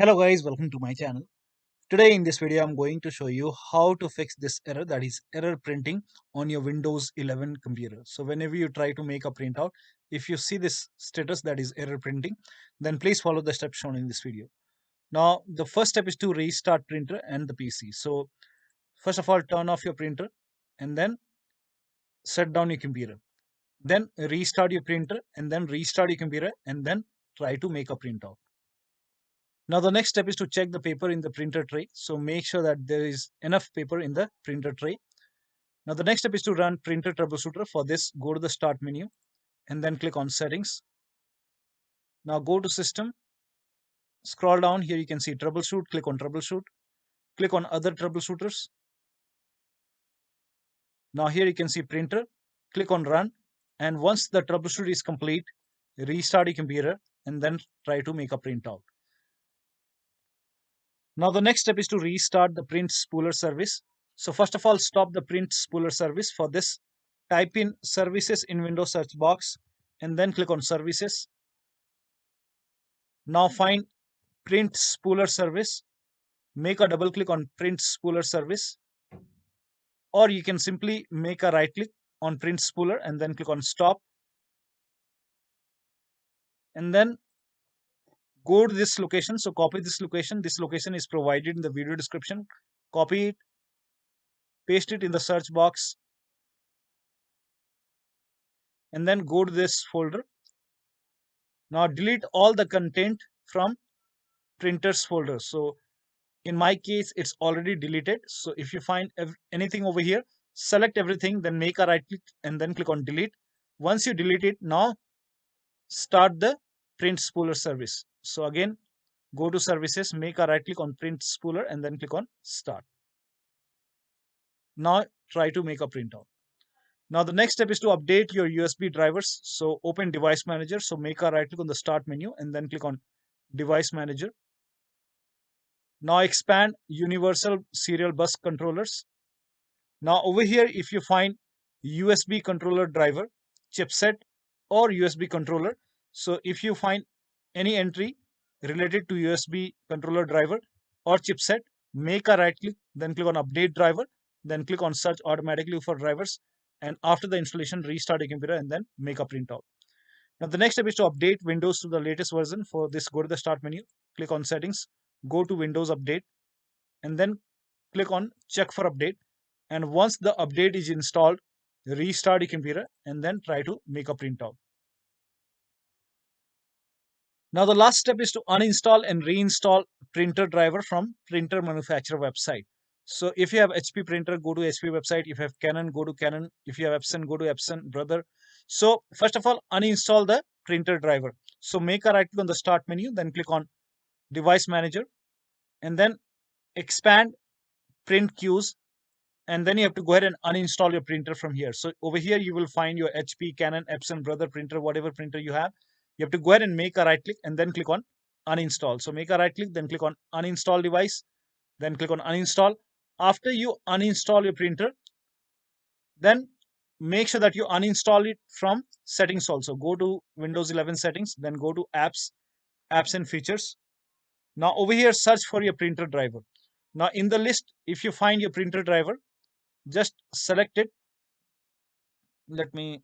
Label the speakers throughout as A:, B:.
A: Hello guys, welcome to my channel. Today in this video I'm going to show you how to fix this error, that is error printing on your Windows 11 computer. So whenever you try to make a printout, if you see this status, that is error printing, then please follow the steps shown in this video. Now the first step is to restart printer and the PC. So first of all, turn off your printer and then shut down your computer. Then restart your printer and then restart your computer and then try to make a printout. Now the next step is to check the paper in the printer tray. So make sure that there is enough paper in the printer tray. Now the next step is to run printer troubleshooter. For this, go to the start menu and then click on settings. Now go to system, scroll down here, you can see troubleshoot, click on troubleshoot, click on other troubleshooters. Now here you can see printer, click on run, and once the troubleshoot is complete, restart your computer and then try to make a printout. Now the next step is to restart the print spooler service. So first of all, stop the print spooler service. For this, type in services in Windows search box and then click on services. Now find print spooler service. Make a double click on print spooler service, or you can simply make a right click on print spooler and then click on stop, and then go to this location. So copy this location. This location is provided in the video description. Copy it, paste it in the search box, and then go to this folder. Now delete all the content from printers folder. So in my case, it's already deleted. So if you find anything over here, select everything, then make a right click and then click on delete. Once you delete it, now start the print spooler service. So again, go to services, make a right click on print spooler and then click on start. Now try to make a printout. Now the next step is to update your USB drivers. So open device manager. So make a right click on the start menu and then click on device manager. Now expand universal serial bus controllers. Now over here, if you find USB controller driver, chipset, or USB controller, so if you find any entry related to USB controller driver or chipset, make a right click, then click on update driver, then click on search automatically for drivers, and after the installation, restart your computer and then make a printout. Now the next step is to update Windows to the latest version. For this, go to the start menu, click on settings, go to Windows update, and then click on check for update. And once the update is installed, restart your computer and then try to make a printout. Now the last step is to uninstall and reinstall printer driver from printer manufacturer website. So if you have HP printer, go to HP website. If you have Canon, go to Canon. If you have Epson, go to Epson, brother. So first of all, uninstall the printer driver. So make a right click on the start menu, then click on device manager, and then expand print queues, and then you have to go ahead and uninstall your printer from here. So over here you will find your HP, Canon, Epson, brother printer, whatever printer you have. You have to go ahead and make a right click and then click on uninstall. So make a right click, then click on uninstall device, then click on uninstall. After you uninstall your printer, then make sure that you uninstall it from settings also. Go to Windows 11 settings, then go to apps and features. Now over here, search for your printer driver. Now in the list, if you find your printer driver, just select it. Let me,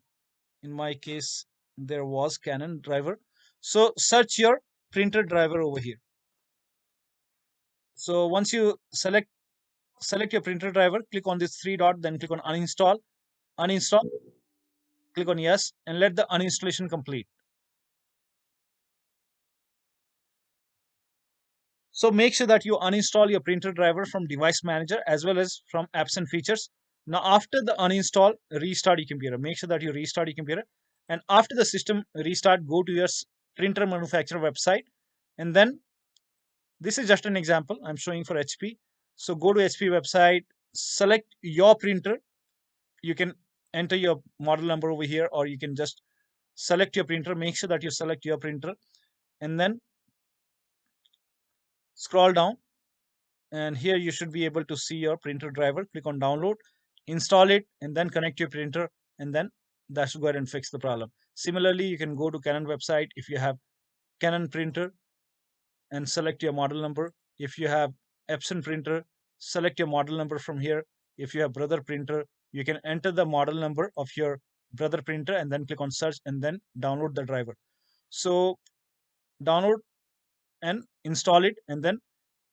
A: in my case, there was Canon driver. So search your printer driver over here. So once you select your printer driver, click on this three dot, then click on uninstall, click on yes, and let the uninstallation complete. So make sure that you uninstall your printer driver from device manager as well as from apps and features. Now after the uninstall, restart your computer. Make sure that you restart your computer, and after the system restart, go to your printer manufacturer website, and then this is just an example I'm showing for HP. So go to HP website, select your printer. You can enter your model number over here, or you can just select your printer. Make sure that you select your printer, and then scroll down, and here you should be able to see your printer driver. Click on download, install it, and then connect your printer, and then that should go ahead and fix the problem. Similarly, you can go to Canon website. If you have Canon printer, and select your model number. If you have Epson printer, select your model number from here. If you have Brother printer, you can enter the model number of your Brother printer and then click on search and then download the driver. So download and install it and then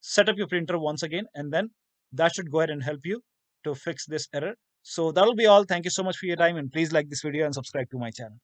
A: set up your printer once again, and then that should go ahead and help you to fix this error. So that'll be all. Thank you so much for your time, and please like this video and subscribe to my channel.